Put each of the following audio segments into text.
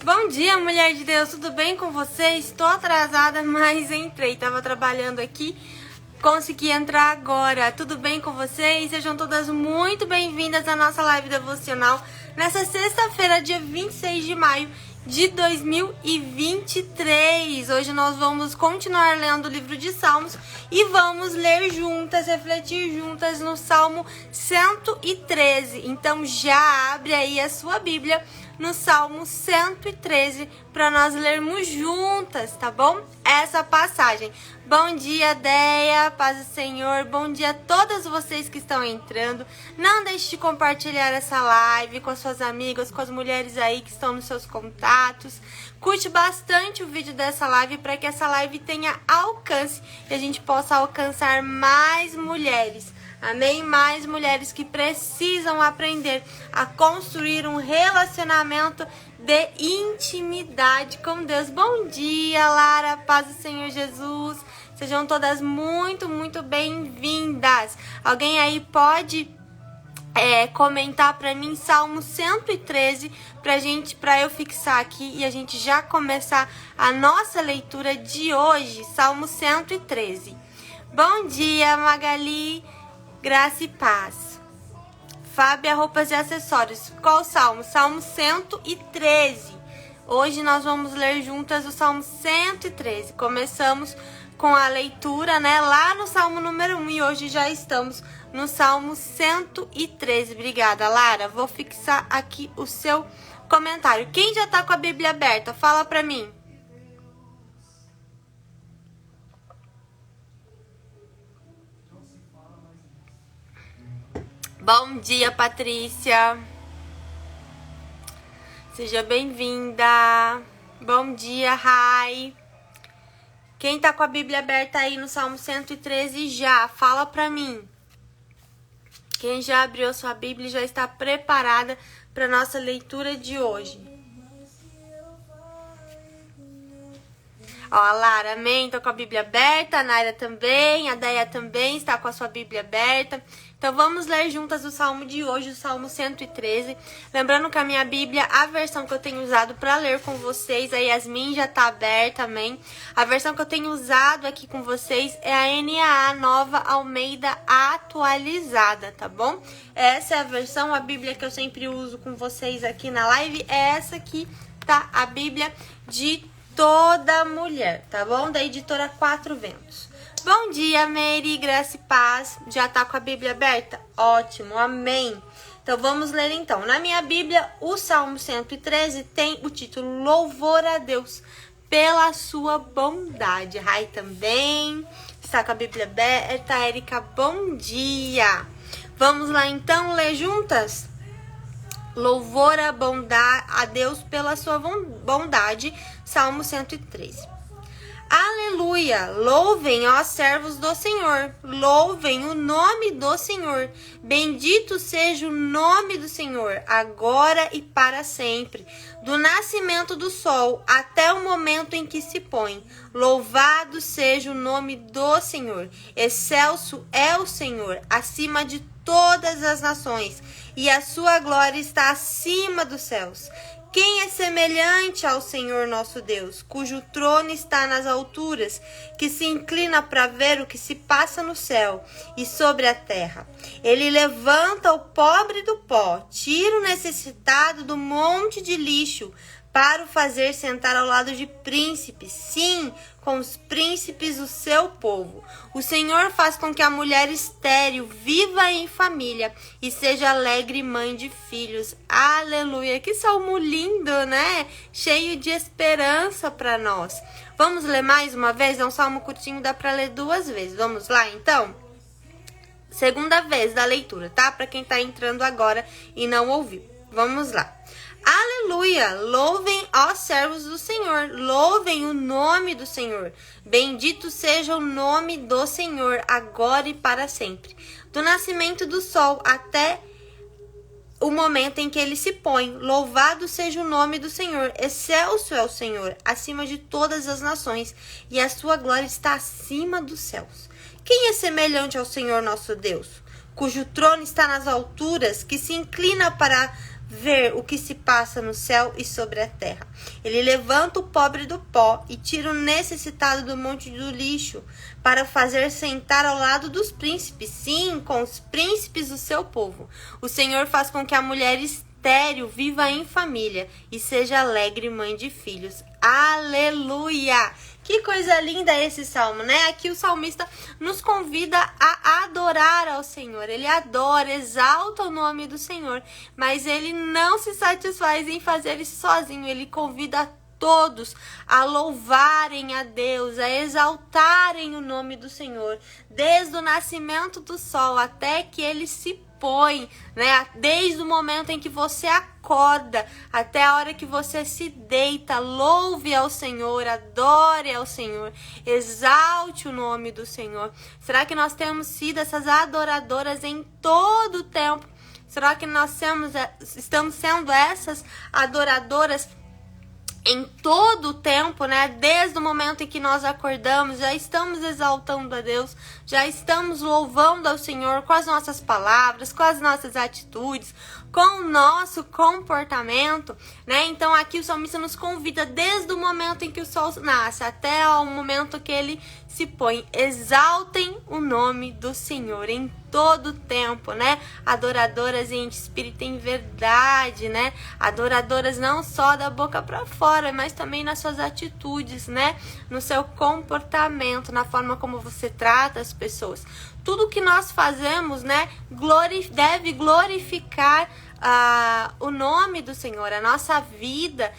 Bom dia, mulher de Deus, tudo bem com vocês? Estou atrasada, mas entrei, tava trabalhando aqui, consegui entrar agora. Tudo bem com vocês? Sejam todas muito bem-vindas à nossa live devocional nessa sexta-feira, dia 26 de maio de 2023. Hoje nós vamos continuar lendo o livro de Salmos e vamos ler juntas, refletir juntas no Salmo 113. Então já abre aí a sua Bíblia no Salmo 113 para nós lermos juntas, tá bom? Essa passagem. Bom dia, Deia, paz do Senhor. Bom dia a todas vocês que estão entrando. Não deixe de compartilhar essa live com as suas amigas, com as mulheres aí que estão nos seus contatos. Curte bastante o vídeo dessa live para que essa live tenha alcance e a gente possa alcançar mais mulheres. Amém? Mais mulheres que precisam aprender a construir um relacionamento de intimidade com Deus. Bom dia, Lara, paz do Senhor Jesus. Sejam todas muito, muito bem-vindas. Alguém aí pode comentar para mim Salmo 113 para eu fixar aqui e a gente já começar a nossa leitura de hoje, Salmo 113. Bom dia, Magali. Graça e paz. Fábia, roupas e acessórios. Qual salmo? Salmo 113. Hoje nós vamos ler juntas o Salmo 113. Começamos com a leitura, lá no Salmo número 1 e hoje já estamos no Salmo 113. Obrigada, Lara. Vou fixar aqui o seu comentário. Quem já tá com a Bíblia aberta? Fala pra mim. Bom dia, Patrícia. Seja bem-vinda. Bom dia, Rai. Quem tá com a Bíblia aberta aí no Salmo 113 já, fala pra mim. Quem já abriu sua Bíblia e já está preparada para nossa leitura de hoje. Ó, a Lara, amém, tô com a Bíblia aberta, a Naira também, a Deia também está com a sua Bíblia aberta. Então vamos ler juntas o Salmo de hoje, o Salmo 113. Lembrando que a minha Bíblia, a versão que eu tenho usado para ler com vocês, a Yasmin já tá aberta, amém? A versão que eu tenho usado aqui com vocês é a NAA Nova Almeida Atualizada, tá bom? Essa é a versão, a Bíblia que eu sempre uso com vocês aqui na live, é essa aqui, tá? A Bíblia de toda mulher, tá bom? Da editora Quatro Ventos. Bom dia, Mary, graça e paz. Já tá com a Bíblia aberta? Ótimo, amém. Então vamos ler então. Na minha Bíblia, o Salmo 113 tem o título Louvor a Deus pela sua bondade. Rai também está com a Bíblia aberta. Érica, bom dia. Vamos lá então ler juntas? Louvor a Deus pela sua bondade, Salmo 113. Aleluia! Louvem, ó servos do Senhor, louvem o nome do Senhor. Bendito seja o nome do Senhor, agora e para sempre. Do nascimento do sol até o momento em que se põe. Louvado seja o nome do Senhor. Excelso é o Senhor, acima de todas as nações, e a sua glória está acima dos céus. Quem é semelhante ao Senhor nosso Deus, cujo trono está nas alturas, que se inclina para ver o que se passa no céu e sobre a terra? Ele levanta o pobre do pó, tira o necessitado do monte de lixo, para o fazer sentar ao lado de príncipes, sim, com os príncipes do seu povo. O Senhor faz com que a mulher estéril viva em família e seja alegre mãe de filhos. Aleluia! Que salmo lindo, né? Cheio de esperança para nós. Vamos ler mais uma vez? É um salmo curtinho, dá para ler 2 vezes. Vamos lá, então? Segunda vez da leitura, tá? Para quem tá entrando agora e não ouviu. Vamos lá. Aleluia! Louvem, ó servos do Senhor, louvem o nome do Senhor. Bendito seja o nome do Senhor, agora e para sempre. Do nascimento do sol até o momento em que ele se põe, louvado seja o nome do Senhor. Excelso é o Senhor, acima de todas as nações, e a sua glória está acima dos céus. Quem é semelhante ao Senhor nosso Deus, cujo trono está nas alturas, que se inclina para ver o que se passa no céu e sobre a terra. Ele levanta o pobre do pó e tira o necessitado do monte do lixo, para fazer sentar ao lado dos príncipes, sim, com os príncipes do seu povo. O Senhor faz com que a mulher estéril viva em família e seja alegre mãe de filhos. Aleluia! Que coisa linda esse salmo, né? Aqui o salmista nos convida a adorar ao Senhor. Ele adora, exalta o nome do Senhor, mas ele não se satisfaz em fazer isso sozinho. Ele convida a todos a louvarem a Deus, a exaltarem o nome do Senhor, desde o nascimento do sol até que ele se põe, né? Desde o momento em que você acorda até a hora que você se deita, louve ao Senhor, adore ao Senhor, exalte o nome do Senhor. Será que nós temos sido essas adoradoras em todo o tempo? Será que nós estamos sendo essas adoradoras em todo o tempo, né? Desde o momento em que nós acordamos, já estamos exaltando a Deus, já estamos louvando ao Senhor com as nossas palavras, com as nossas atitudes, com o nosso comportamento, né? Então aqui o salmista nos convida desde o momento em que o sol nasce até o momento que ele se põe. Exaltem o nome do Senhor em todo o tempo, né? Adoradoras em espírito e em verdade, né? Adoradoras não só da boca para fora, mas também nas suas atitudes, né? No seu comportamento, na forma como você trata as pessoas. Tudo que nós fazemos, né, deve glorificar o nome do Senhor. A nossa vida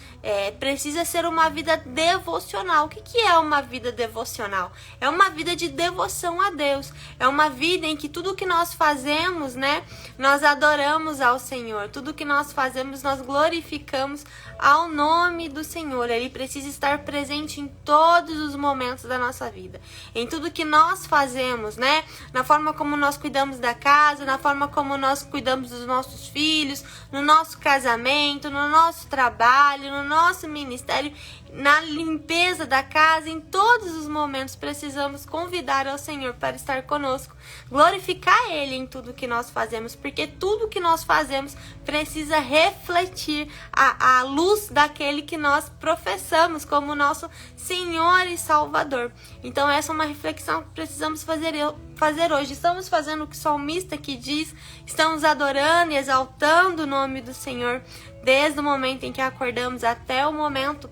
precisa ser uma vida devocional. O que é uma vida devocional? É uma vida de devoção a Deus. É uma vida em que tudo que nós fazemos, né, nós adoramos ao Senhor. Tudo que nós fazemos, nós glorificamos ao nome do Senhor. Ele precisa estar presente em todos os momentos da nossa vida. Em tudo que nós fazemos, né? Na forma como nós cuidamos da casa, na forma como nós cuidamos dos nossos filhos, no nosso casamento, no nosso trabalho, no nosso ministério, na limpeza da casa, em todos os momentos precisamos convidar ao Senhor para estar conosco, glorificar Ele em tudo que nós fazemos, porque tudo que nós fazemos precisa refletir a luz daquele que nós professamos como nosso Senhor e Salvador. Então essa é uma reflexão que precisamos fazer hoje. Estamos fazendo o que o salmista aqui diz, estamos adorando e exaltando o nome do Senhor desde o momento em que acordamos até o momento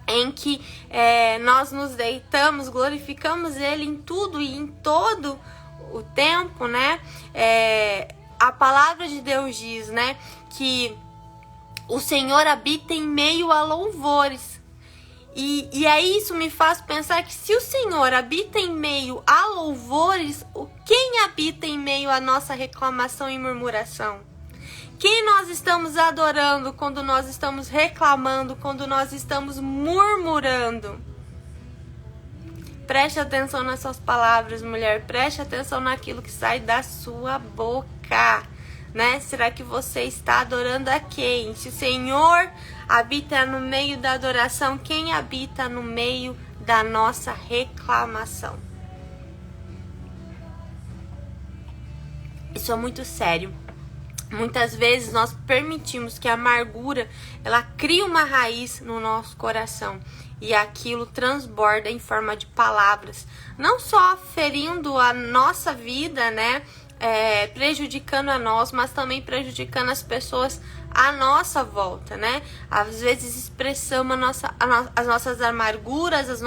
em que nós nos deitamos, glorificamos Ele em tudo e em todo o tempo, né? A palavra de Deus diz, né, que o Senhor habita em meio a louvores. E aí isso me faz pensar que se o Senhor habita em meio a louvores, quem habita em meio à nossa reclamação e murmuração? Quem nós estamos adorando quando nós estamos reclamando, quando nós estamos murmurando? Preste atenção nas suas palavras, mulher. Preste atenção naquilo que sai da sua boca, né? Será que você está adorando a quem? Se o Senhor habita no meio da adoração, quem habita no meio da nossa reclamação? Isso é muito sério. Muitas vezes nós permitimos que a amargura, ela crie uma raiz no nosso coração e aquilo transborda em forma de palavras, não só ferindo a nossa vida, né, prejudicando a nós, mas também prejudicando as pessoas à nossa volta, né? Às vezes expressamos as nossas amarguras, as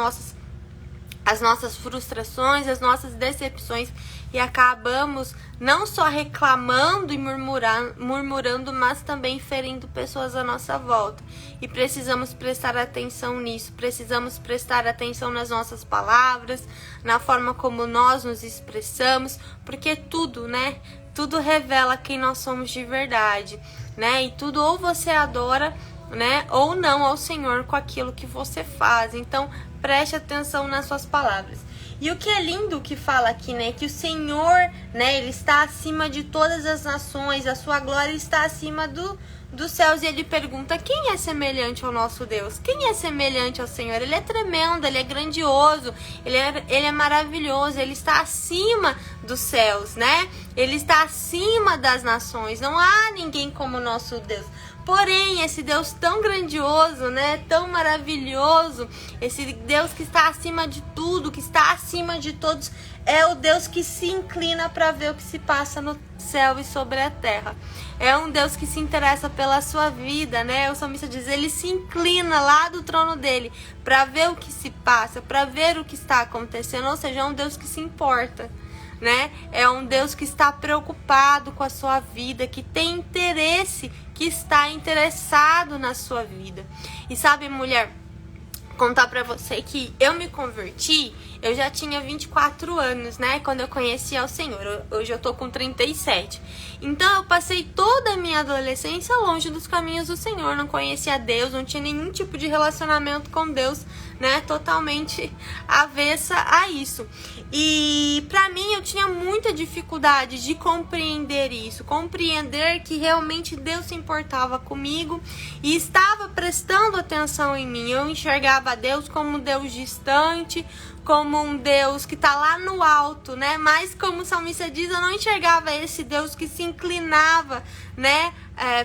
nossas frustrações, as nossas decepções e acabamos não só reclamando e murmurando, mas também ferindo pessoas à nossa volta. E precisamos prestar atenção nisso, precisamos prestar atenção nas nossas palavras, na forma como nós nos expressamos, porque tudo, né? Tudo revela quem nós somos de verdade, né? E tudo ou você adora, né, ou não ao Senhor com aquilo que você faz. Então, preste atenção nas suas palavras. E o que é lindo que fala aqui, né, que o Senhor, né, Ele está acima de todas as nações, a sua glória está acima dos céus e ele pergunta: quem é semelhante ao nosso Deus? Quem é semelhante ao Senhor? Ele é tremendo, ele é grandioso, ele é maravilhoso, ele está acima dos céus, né? Ele está acima das nações, não há ninguém como o nosso Deus. Porém, esse Deus tão grandioso, né, tão maravilhoso, esse Deus que está acima de tudo, que está acima de todos, é o Deus que se inclina para ver o que se passa no céu e sobre a terra. É um Deus que se interessa pela sua vida, né? O salmista diz, ele se inclina lá do trono dele para ver o que se passa, para ver o que está acontecendo, ou seja, é um Deus que se importa, né? É um Deus que está preocupado com a sua vida, que tem interesse, que está interessado na sua vida. E sabe, mulher, contar pra você que eu me converti, eu já tinha 24 anos, né, quando eu conheci ao Senhor. Hoje eu tô com 37. Então eu passei toda a minha adolescência longe dos caminhos do Senhor, não conhecia Deus, não tinha nenhum tipo de relacionamento com Deus, né, totalmente avessa a isso. E pra mim eu tinha muita dificuldade de compreender isso, compreender que realmente Deus se importava comigo e estava prestando atenção em mim. Eu enxergava Deus como um Deus distante, como um Deus que está lá no alto, né? Mas como o salmista diz, eu não enxergava esse Deus que se inclinava, né?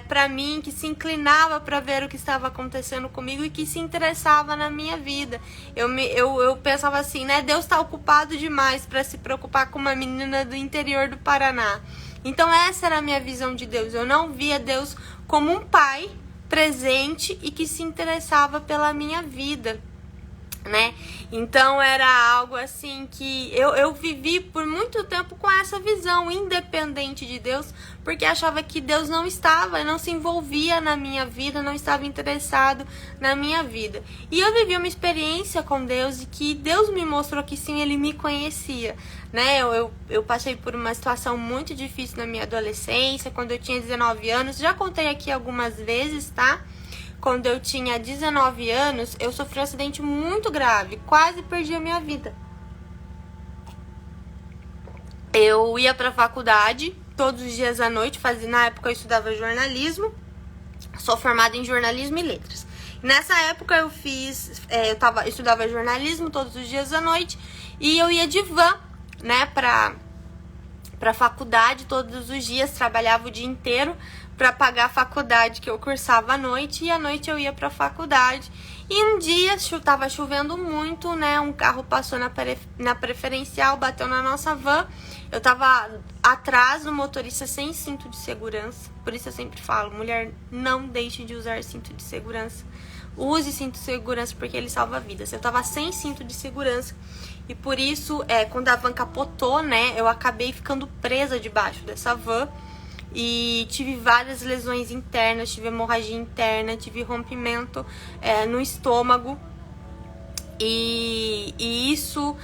Para mim, que se inclinava para ver o que estava acontecendo comigo e que se interessava na minha vida. Eu pensava assim, né? Deus está ocupado demais para se preocupar com uma menina do interior do Paraná. Então essa era a minha visão de Deus. Eu não via Deus como um pai presente e que se interessava pela minha vida, né? Então era algo assim que eu vivi por muito tempo com essa visão independente de Deus, porque achava que Deus não se envolvia na minha vida, não estava interessado na minha vida. E eu vivi uma experiência com Deus e que Deus me mostrou que sim, Ele me conhecia, né? Eu passei por uma situação muito difícil na minha adolescência, quando eu tinha 19 anos, já contei aqui algumas vezes, tá? Quando eu tinha 19 anos, eu sofri um acidente muito grave, quase perdi a minha vida. Eu ia pra faculdade todos os dias à noite, na época eu estudava jornalismo, sou formada em jornalismo e letras. Nessa época eu estudava jornalismo todos os dias à noite e eu ia de van, né, pra faculdade todos os dias, trabalhava o dia inteiro para pagar a faculdade que eu cursava à noite, e à noite eu ia para a faculdade. E um dia estava chovendo muito, né? Um carro passou na preferencial, bateu na nossa van. Eu tava atrás do motorista sem cinto de segurança. Por isso eu sempre falo, mulher, não deixe de usar cinto de segurança. Use cinto de segurança porque ele salva vidas. Eu tava sem cinto de segurança e por isso, quando a van capotou, né? Eu acabei ficando presa debaixo dessa van. E tive várias lesões internas, tive hemorragia interna, tive rompimento no estômago. E isso,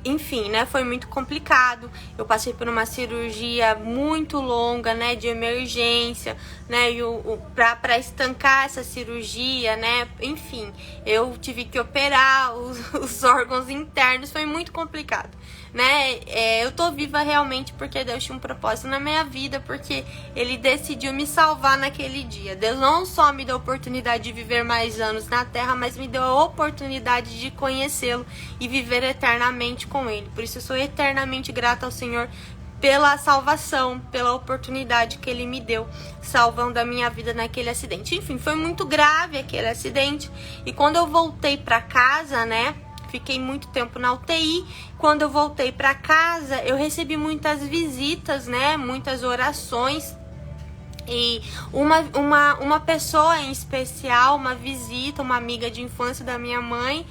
enfim, né, foi muito complicado. Eu passei por uma cirurgia muito longa, né, de emergência, né, para estancar essa cirurgia, né, enfim, eu tive que operar os órgãos internos, foi muito complicado, né. Eu tô viva realmente porque Deus tinha um propósito na minha vida, porque Ele decidiu me salvar naquele dia. Deus não só me deu a oportunidade de viver mais anos na terra, mas me deu a oportunidade de conhecê-lo e viver eternamente com Ele. Por isso eu sou eternamente grata ao Senhor pela salvação, pela oportunidade que Ele me deu, salvando a minha vida naquele acidente. Enfim, foi muito grave aquele acidente. E quando eu voltei para casa, né, fiquei muito tempo na UTI. Quando eu voltei para casa, eu recebi muitas visitas, né, muitas orações. E uma pessoa em especial, uma visita, uma amiga de infância da minha mãe,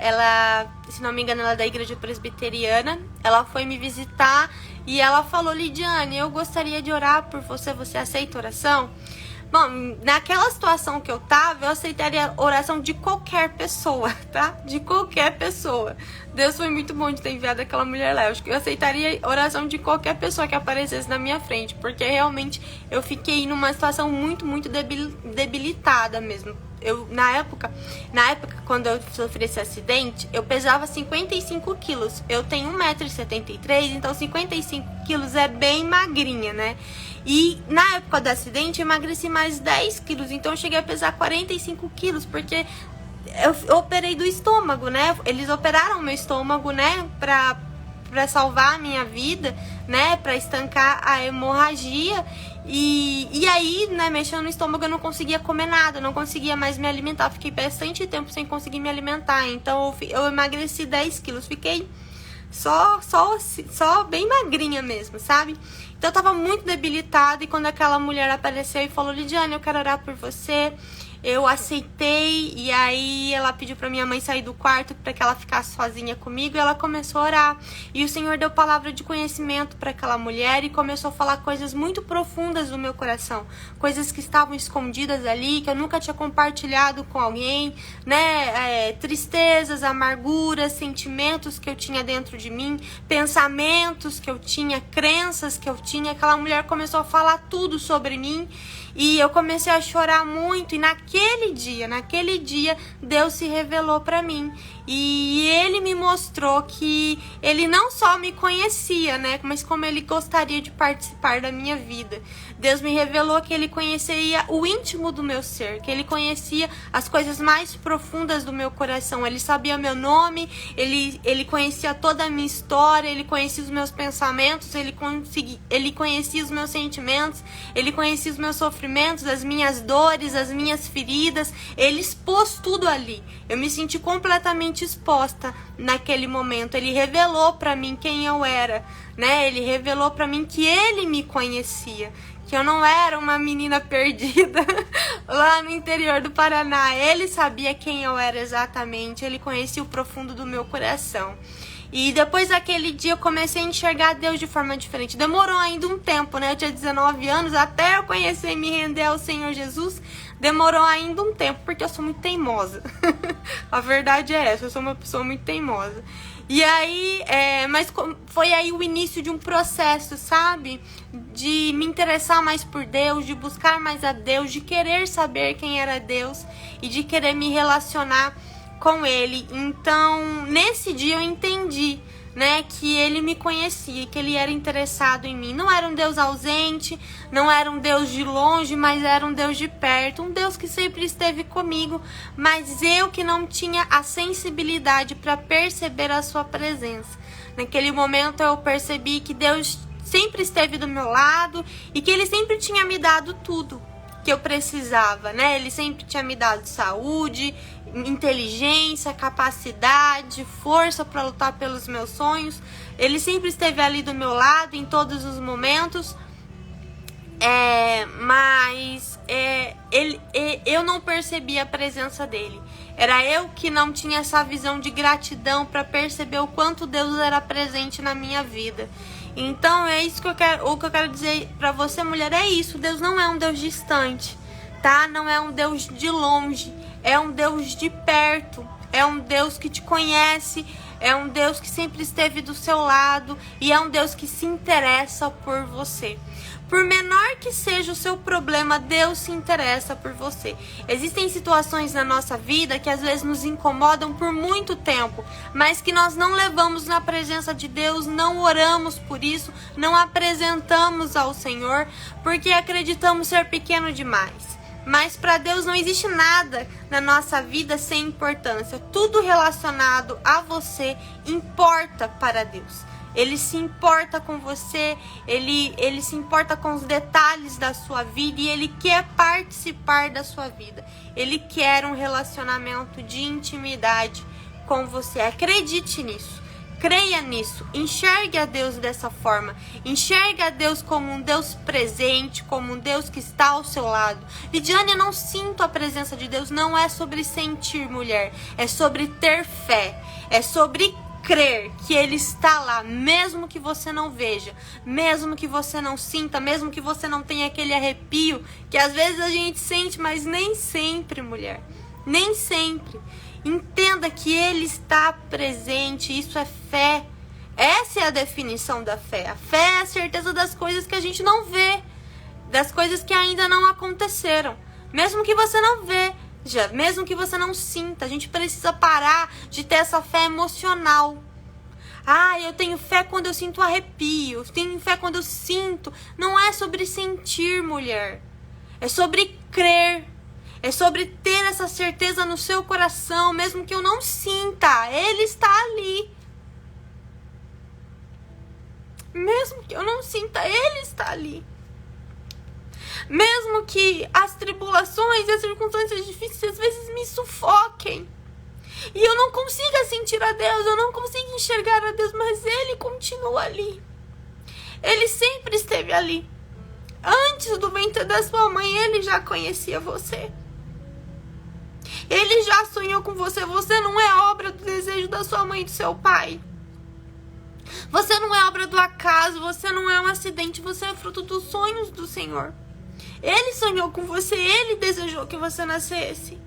ela, se não me engano, ela é da igreja presbiteriana, ela foi me visitar e ela falou: Lidiane, eu gostaria de orar por você, você aceita oração? Bom, naquela situação que eu tava, eu aceitaria a oração de qualquer pessoa, tá? De qualquer pessoa. Deus foi muito bom de ter enviado aquela mulher lá. Eu acho que eu aceitaria a oração de qualquer pessoa que aparecesse na minha frente, porque realmente eu fiquei numa situação muito, muito debilitada mesmo. Na época, quando eu sofri esse acidente, eu pesava 55 quilos. Eu tenho 1,73 m, então 55 quilos é bem magrinha, né? E na época do acidente, eu emagreci mais 10 quilos. Então, eu cheguei a pesar 45 quilos, porque eu operei do estômago, né? Eles operaram meu estômago, né? Pra salvar a minha vida, né? Pra estancar a hemorragia. E aí, né, mexendo no estômago, eu não conseguia comer nada, eu não conseguia mais me alimentar. Fiquei bastante tempo sem conseguir me alimentar. Então, eu emagreci 10 quilos. Fiquei só bem magrinha mesmo, sabe? Então, eu tava muito debilitada. E quando aquela mulher apareceu e falou: Lidiane, eu quero orar por você, eu aceitei. E aí ela pediu pra minha mãe sair do quarto pra que ela ficasse sozinha comigo. E ela começou a orar. E o Senhor deu palavra de conhecimento pra aquela mulher e começou a falar coisas muito profundas do meu coração. Coisas que estavam escondidas ali, que eu nunca tinha compartilhado com alguém, né? Tristezas, amarguras, sentimentos que eu tinha dentro de mim, pensamentos que eu tinha, crenças que eu tinha. Aquela mulher começou a falar tudo sobre mim. E eu comecei a chorar muito. E naquele dia, Deus se revelou pra mim. E Ele me mostrou que Ele não só me conhecia, né? Mas como Ele gostaria de participar da minha vida. Deus me revelou que Ele conhecia o íntimo do meu ser. Que Ele conhecia as coisas mais profundas do meu coração. Ele sabia meu nome. Ele conhecia toda a minha história. Ele conhecia os meus pensamentos. Ele conhecia os meus sentimentos. Ele conhecia os meus sofrimentos, as minhas dores, as minhas feridas. Ele expôs tudo ali. Eu me senti completamente exposta naquele momento. Ele revelou pra mim quem eu era, né? Ele revelou pra mim que Ele me conhecia, que eu não era uma menina perdida lá no interior do Paraná. Ele sabia quem eu era exatamente. Ele conhecia o profundo do meu coração. E depois daquele dia eu comecei a enxergar Deus de forma diferente. Demorou ainda um tempo, né? Eu tinha 19 anos, até eu conhecer e me render ao Senhor Jesus. Demorou ainda um tempo, porque eu sou muito teimosa. A verdade é essa, eu sou uma pessoa muito teimosa. E aí, mas foi aí o início de um processo, sabe? De me interessar mais por Deus, de buscar mais a Deus, de querer saber quem era Deus e de querer me relacionar com Ele. Então, nesse dia eu entendi, né, que Ele me conhecia, que Ele era interessado em mim. Não era um Deus ausente, não era um Deus de longe, mas era um Deus de perto, um Deus que sempre esteve comigo, mas eu que não tinha a sensibilidade para perceber a sua presença. Naquele momento eu percebi que Deus sempre esteve do meu lado e que Ele sempre tinha me dado tudo que eu precisava, né? Ele sempre tinha me dado saúde, inteligência, capacidade, força para lutar pelos meus sonhos. Ele sempre esteve ali do meu lado em todos os momentos. Mas eu não percebia a presença dele. Era eu que não tinha essa visão de gratidão para perceber o quanto Deus era presente na minha vida. Então é isso que eu quero, o que eu quero dizer pra você, mulher, é isso. Deus não é um Deus distante, tá? Não é um Deus de longe, é um Deus de perto, é um Deus que te conhece, é um Deus que sempre esteve do seu lado e é um Deus que se interessa por você. Por menor que seja o seu problema, Deus se interessa por você. Existem situações na nossa vida que às vezes nos incomodam por muito tempo, mas que nós não levamos na presença de Deus, não oramos por isso, não apresentamos ao Senhor, porque acreditamos ser pequeno demais. Mas para Deus não existe nada na nossa vida sem importância. Tudo relacionado a você importa para Deus. Ele se importa com você, ele se importa com os detalhes da sua vida e Ele quer participar da sua vida. Ele quer um relacionamento de intimidade com você. Acredite nisso, creia nisso, enxergue a Deus dessa forma. Enxergue a Deus como um Deus presente, como um Deus que está ao seu lado. Lidiane, eu não sinto a presença de Deus. Não é sobre sentir, mulher, é sobre ter fé, é sobre crer que Ele está lá, mesmo que você não veja, mesmo que você não sinta, mesmo que você não tenha aquele arrepio que às vezes a gente sente, mas nem sempre, mulher, nem sempre. Entenda que Ele está presente, isso é fé. Essa é a definição da fé. A fé é a certeza das coisas que a gente não vê, das coisas que ainda não aconteceram, mesmo que você não vê. Mesmo que você não sinta, a gente precisa parar de ter essa fé emocional. Ah, eu tenho fé quando eu sinto arrepio. Tenho fé quando eu sinto. Não é sobre sentir, mulher. É sobre crer. É sobre ter essa certeza no seu coração. Mesmo que eu não sinta, Ele está ali. Mesmo que eu não sinta, Ele está ali. Mesmo que as tribulações e as circunstâncias difíceis às vezes me sufoquem. E eu não consiga sentir a Deus, eu não consigo enxergar a Deus, mas Ele continua ali. Ele sempre esteve ali. Antes do ventre da sua mãe, Ele já conhecia você. Ele já sonhou com você. Você não é obra do desejo da sua mãe e do seu pai. Você não é obra do acaso, você não é um acidente, você é fruto dos sonhos do Senhor. Ele sonhou com você, Ele desejou que você nascesse.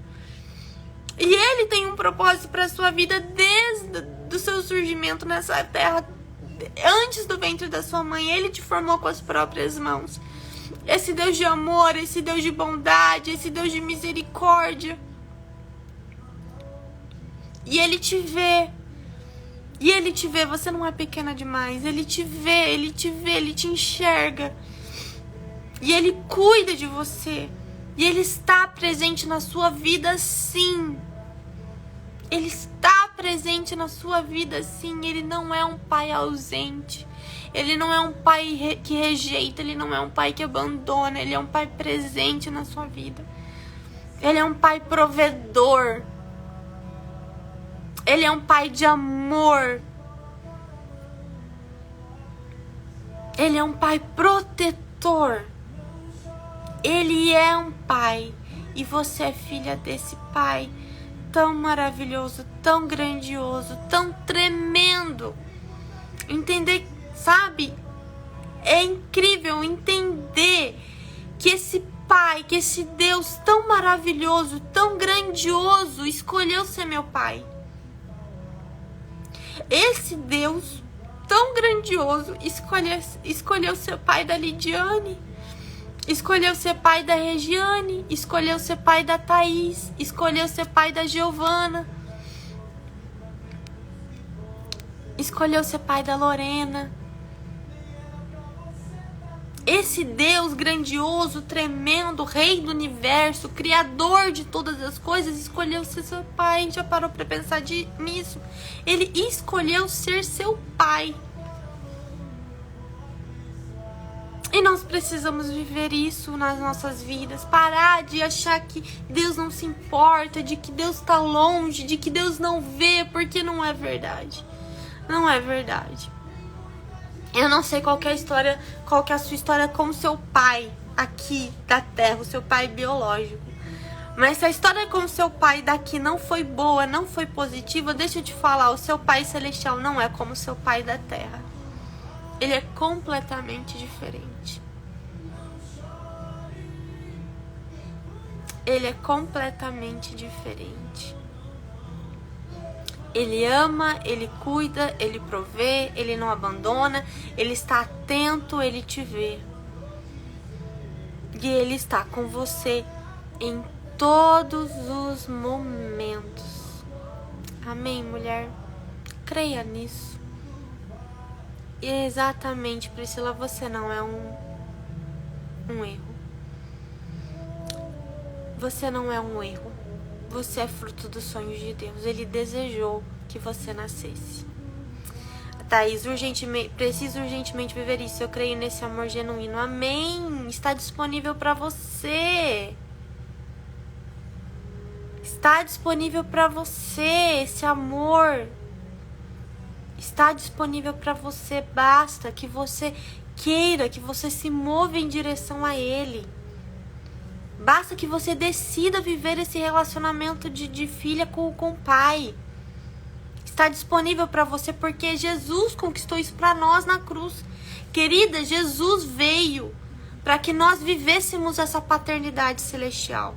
E Ele tem um propósito para a sua vida desde o seu surgimento nessa terra. Antes do ventre da sua mãe, Ele te formou com as próprias mãos. Esse Deus de amor, esse Deus de bondade, esse Deus de misericórdia. E Ele te vê. E Ele te vê, você não é pequena demais. Ele te vê, Ele te vê, Ele te enxerga. E Ele cuida de você. E Ele está presente na sua vida, sim. Ele está presente na sua vida, sim. Ele não é um pai ausente. Ele não é um pai que rejeita. Ele não é um pai que abandona. Ele é um pai presente na sua vida. Ele é um pai provedor. Ele é um pai de amor. Ele é um pai protetor. Ele é um pai. E você é filha desse pai tão maravilhoso, tão grandioso, tão tremendo. Entender, sabe? É incrível entender que esse pai, que esse Deus tão maravilhoso, tão grandioso, escolheu ser meu pai. Esse Deus tão grandioso escolheu ser pai da Lidiane, escolheu ser pai da Regiane, escolheu ser pai da Thaís, escolheu ser pai da Giovana, escolheu ser pai da Lorena. Esse Deus grandioso, tremendo, Rei do universo, Criador de todas as coisas, escolheu ser seu pai. Já parou para pensar nisso? Ele escolheu ser seu pai. E nós precisamos viver isso nas nossas vidas. Parar de achar que Deus não se importa, de que Deus está longe, de que Deus não vê, porque não é verdade. Não é verdade. Eu não sei qual que é a sua história com o seu pai aqui da terra, o seu pai biológico. Mas se a história com o seu pai daqui não foi boa, não foi positiva, deixa eu te falar, o seu pai celestial não é como o seu pai da terra. Ele é completamente diferente. Ele é completamente diferente. Ele ama, Ele cuida, Ele provê, Ele não abandona, Ele está atento, Ele te vê. E Ele está com você em todos os momentos. Amém, mulher? Creia nisso. E exatamente, Priscila, você não é um erro. Você não é um erro. Você é fruto dos sonhos de Deus. Ele desejou que você nascesse. Thaís, preciso urgentemente viver isso. Eu creio nesse amor genuíno. Amém. Está disponível para você. Está disponível para você. Esse amor está disponível para você. Basta que você queira, que você se mova em direção a Ele. Basta que você decida viver esse relacionamento de filha com o pai. Está disponível para você porque Jesus conquistou isso para nós na cruz. Querida, Jesus veio para que nós vivêssemos essa paternidade celestial.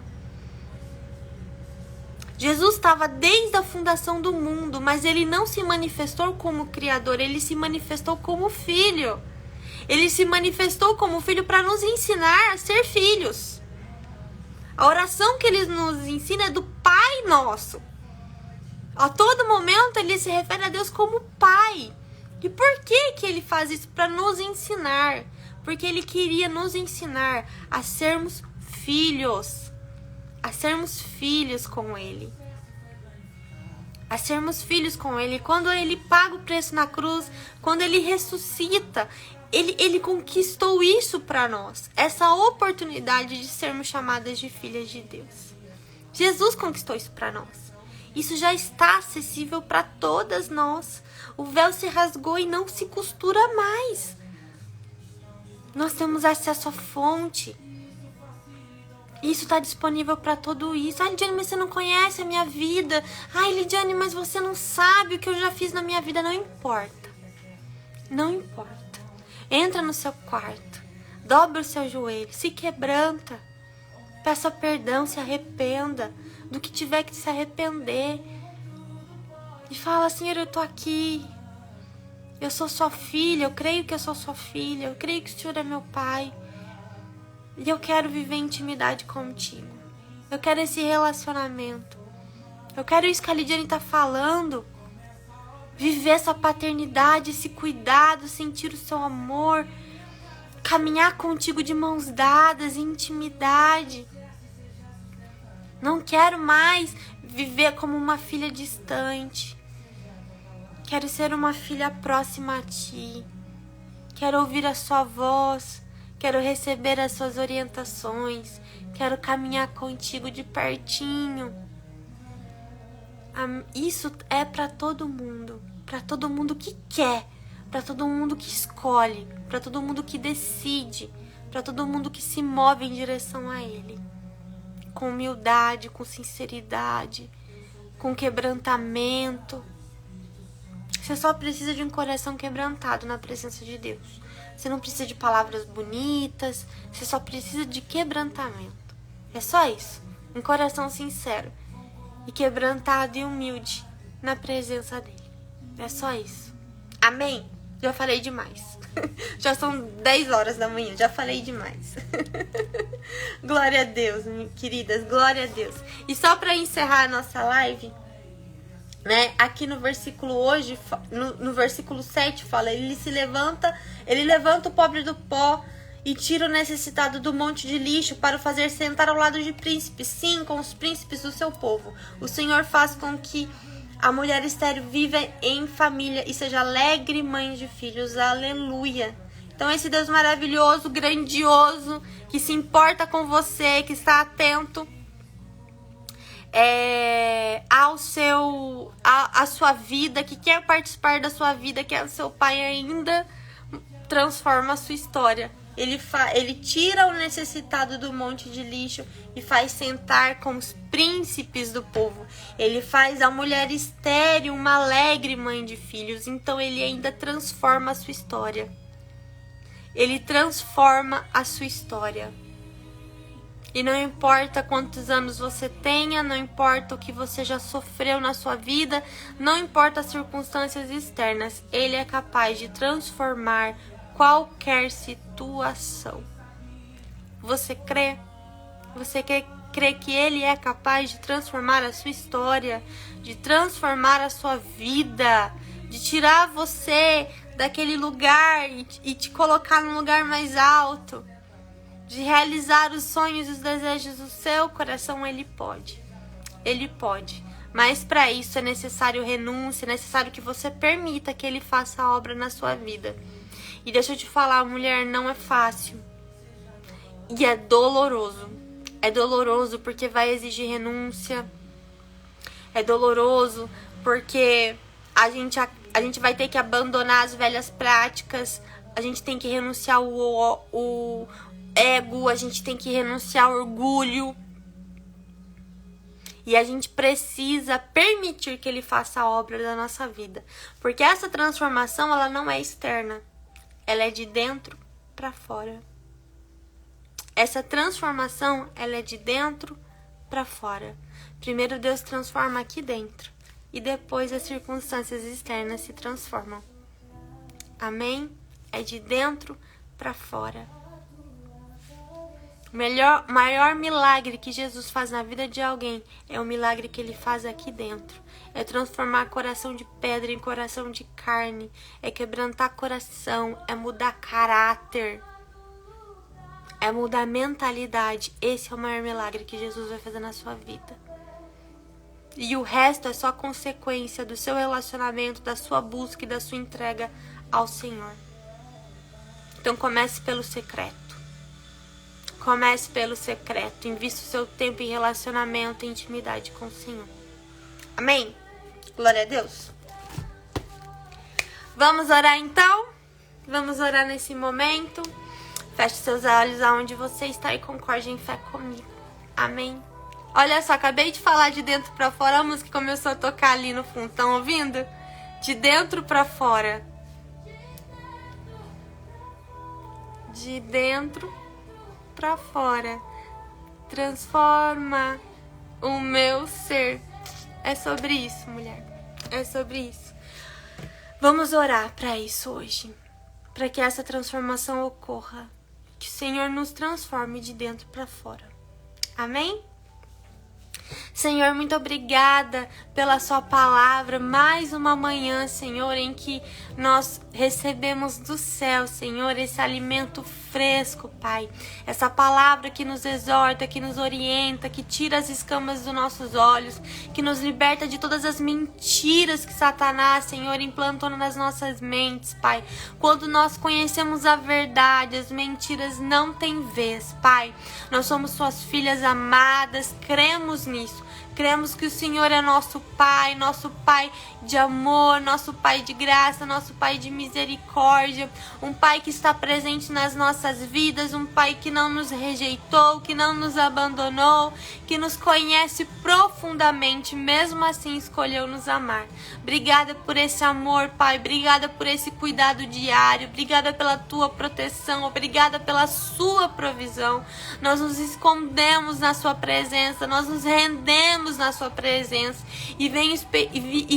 Jesus estava desde a fundação do mundo, mas Ele não se manifestou como Criador, Ele se manifestou como Filho. Ele se manifestou como Filho para nos ensinar a ser filhos. A oração que Ele nos ensina é do Pai Nosso. A todo momento Ele se refere a Deus como Pai. E por que que ele faz isso? Para nos ensinar. Porque ele queria nos ensinar a sermos filhos. A sermos filhos com ele. A sermos filhos com ele. Quando ele paga o preço na cruz, quando ele ressuscita, ele conquistou isso para nós. Essa oportunidade de sermos chamadas de filhas de Deus. Jesus conquistou isso para nós. Isso já está acessível para todas nós. O véu se rasgou e não se costura mais. Nós temos acesso à fonte. Isso está disponível para tudo isso. Lidiane, mas você não conhece a minha vida. Lidiane, mas você não sabe o que eu já fiz na minha vida. Não importa. Não importa. Entra no seu quarto. Dobra o seu joelho. Se quebranta. Peça perdão, se arrependa do que tiver que se arrepender. E fala, Senhor, eu tô aqui. Eu sou sua filha, eu creio que eu sou sua filha. Eu creio que o Senhor é meu pai. E eu quero viver intimidade contigo. Eu quero esse relacionamento. Eu quero isso que a Lidiane tá falando. Viver essa paternidade, esse cuidado, sentir o seu amor. Caminhar contigo de mãos dadas, em intimidade. Não quero mais viver como uma filha distante. Quero ser uma filha próxima a ti. Quero ouvir a sua voz. Quero receber as suas orientações. Quero caminhar contigo de pertinho. Isso é para todo mundo. Para todo mundo que quer. Para todo mundo que escolhe. Para todo mundo que decide. Para todo mundo que se move em direção a Ele. Com humildade, com sinceridade, com quebrantamento. Você só precisa de um coração quebrantado na presença de Deus. Você não precisa de palavras bonitas, você só precisa de quebrantamento. É só isso. Um coração sincero e quebrantado e humilde na presença dele. É só isso. Amém? Já falei demais. Já são 10 horas da manhã, já falei demais. Glória a Deus, queridas, glória a Deus. E só para encerrar a nossa live, né? Aqui no versículo hoje, no versículo 7 fala, ele levanta o pobre do pó e tira o necessitado do monte de lixo para o fazer sentar ao lado de príncipes, sim, com os príncipes do seu povo. O Senhor faz com que a mulher estéril viva em família e seja alegre mãe de filhos. Aleluia. Então esse Deus maravilhoso, grandioso, que se importa com você, que está atento à sua vida, que quer participar da sua vida, que é o seu pai ainda, transforma a sua história. Ele tira o necessitado do monte de lixo e faz sentar com os príncipes do povo. Ele faz a mulher estéril uma alegre mãe de filhos. Então ele ainda transforma a sua história. Ele transforma a sua história. E não importa quantos anos você tenha, não importa o que você já sofreu na sua vida, não importa as circunstâncias externas, ele é capaz de transformar qualquer situação. Você crê? Você crê que ele é capaz de transformar a sua história, de transformar a sua vida, de tirar você daquele lugar e te colocar num lugar mais alto, de realizar os sonhos e os desejos do seu coração? Ele pode. Ele pode. Mas para isso é necessário renúncia, é necessário que você permita que ele faça a obra na sua vida. E deixa eu te falar, mulher, não é fácil. E é doloroso. É doloroso porque vai exigir renúncia. É doloroso porque a gente vai ter que abandonar as velhas práticas. A gente tem que renunciar o ego. A gente tem que renunciar ao orgulho. E a gente precisa permitir que ele faça a obra da nossa vida. Porque essa transformação, ela não é externa. Ela é de dentro para fora. Essa transformação, ela é de dentro para fora. Primeiro Deus transforma aqui dentro. E depois as circunstâncias externas se transformam. Amém? É de dentro para fora. O maior milagre que Jesus faz na vida de alguém é o milagre que ele faz aqui dentro. É transformar coração de pedra em coração de carne. É quebrantar coração. É mudar caráter. É mudar mentalidade. Esse é o maior milagre que Jesus vai fazer na sua vida. E o resto é só consequência do seu relacionamento, da sua busca e da sua entrega ao Senhor. Então comece pelo secreto. Comece pelo secreto. Invista o seu tempo em relacionamento e intimidade com o Senhor. Amém? Glória a Deus. Vamos orar então? Vamos orar nesse momento. Feche seus olhos aonde você está e concorde em fé comigo. Amém? Olha só, acabei de falar de dentro pra fora. A música começou a tocar ali no fundo. Estão ouvindo? De dentro pra fora. De dentro pra fora. Transforma o meu ser. É sobre isso, mulher. É sobre isso. Vamos orar para isso hoje. Para que essa transformação ocorra. Que o Senhor nos transforme de dentro para fora. Amém? Senhor, muito obrigada pela sua palavra. Mais uma manhã, Senhor, em que nós recebemos do céu, Senhor, esse alimento fresco, Pai. Essa palavra que nos exorta, que nos orienta, que tira as escamas dos nossos olhos, que nos liberta de todas as mentiras que Satanás, Senhor, implantou nas nossas mentes, Pai. Quando nós conhecemos a verdade, as mentiras não têm vez, Pai. Nós somos suas filhas amadas, cremos nisso. Cremos que o Senhor é nosso Pai de amor, nosso Pai de graça, nosso Pai de misericórdia, um Pai que está presente nas nossas vidas, um Pai que não nos rejeitou, que não nos abandonou, que nos conhece profundamente, mesmo assim escolheu nos amar. Obrigada por esse amor, Pai, obrigada por esse cuidado diário, obrigada pela tua proteção, obrigada pela sua provisão. Nós nos escondemos na sua presença, nós nos rendemos na sua presença e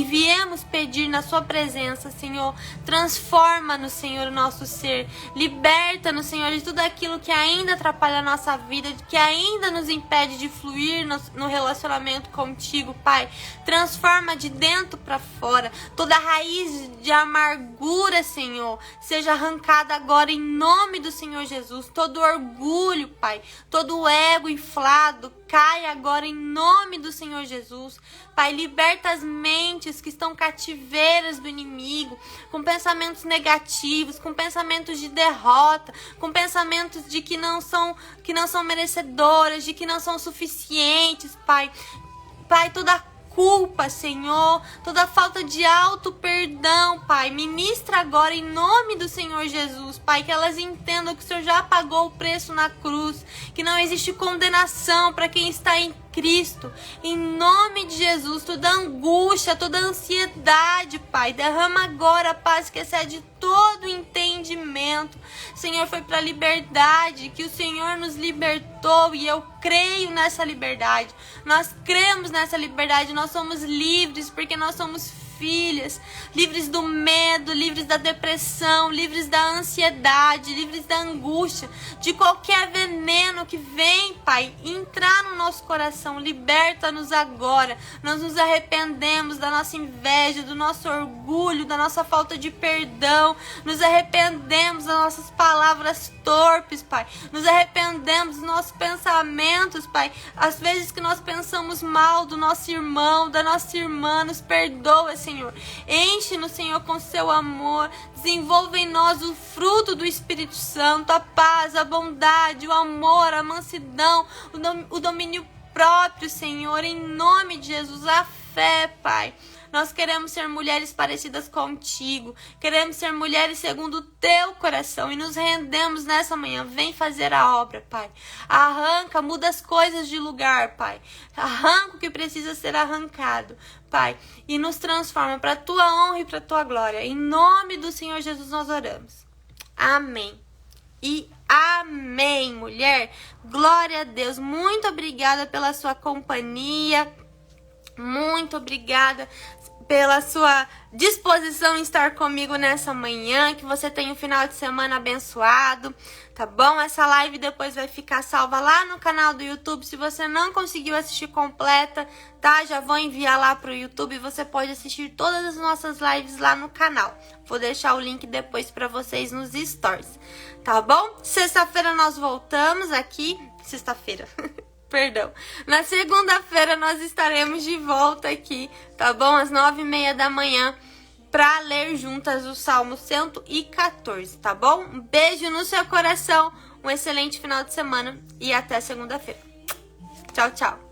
viemos pedir na sua presença, Senhor. Transforma-nos, Senhor, o nosso ser. Liberta-nos, Senhor, de tudo aquilo que ainda atrapalha a nossa vida, que ainda nos impede de fluir no relacionamento contigo, Pai. Transforma de dentro para fora. Toda raiz de amargura, Senhor, seja arrancada agora em nome do Senhor Jesus. Todo orgulho, Pai, todo ego inflado, cai agora em nome do Senhor Jesus. Pai, liberta as mentes que estão cativeiras do inimigo, com pensamentos negativos, com pensamentos de derrota, com pensamentos de que não são merecedoras, de que não são suficientes, Pai. Pai, toda culpa, Senhor, toda falta de auto-perdão, Pai, ministra agora em nome do Senhor Jesus, Pai, que elas entendam que o Senhor já pagou o preço na cruz, que não existe condenação para quem está em Cristo. Em nome de Jesus, toda angústia, toda ansiedade, Pai, derrama agora a paz que excede todo entendimento. Senhor, foi para a liberdade que o Senhor nos libertou e eu creio nessa liberdade. Nós cremos nessa liberdade, nós somos livres porque nós somos filhas, livres do medo, livres da depressão, livres da ansiedade, livres da angústia, de qualquer veneno que vem, Pai, entrar no nosso coração. Liberta-nos agora. Nós nos arrependemos da nossa inveja, do nosso orgulho, da nossa falta de perdão. Nos arrependemos das nossas palavras torpes, Pai. Nos arrependemos dos nossos pensamentos, Pai. Às vezes que nós pensamos mal do nosso irmão, da nossa irmã, nos perdoa, Senhor. Enche-nos, Senhor, com seu amor. Desenvolva em nós o fruto do Espírito Santo, a paz, a bondade, o amor, a mansidão, o domínio próprio, Senhor, em nome de Jesus, a fé, Pai. Nós queremos ser mulheres parecidas contigo. Queremos ser mulheres segundo o teu coração. E nos rendemos nessa manhã. Vem fazer a obra, Pai. Arranca, muda as coisas de lugar, Pai. Arranca o que precisa ser arrancado, Pai. E nos transforma para a tua honra e para a tua glória. Em nome do Senhor Jesus nós oramos. Amém. E amém, mulher. Glória a Deus. Muito obrigada pela sua companhia. Muito obrigada pela sua disposição em estar comigo nessa manhã. Que você tenha um final de semana abençoado. tá bom? Essa live depois vai ficar salva lá no canal do YouTube. Se você não conseguiu assistir completa, tá? Já vou enviar lá pro YouTube. Você pode assistir todas as nossas lives lá no canal. Vou deixar o link depois pra vocês nos stories, tá bom? Sexta-feira nós voltamos aqui. Sexta-feira, perdão. Na segunda-feira nós estaremos de volta aqui, tá bom? Às 9h30 da manhã. Pra ler juntas o Salmo 114, tá bom? Um beijo no seu coração, um excelente final de semana e até segunda-feira. Tchau, tchau.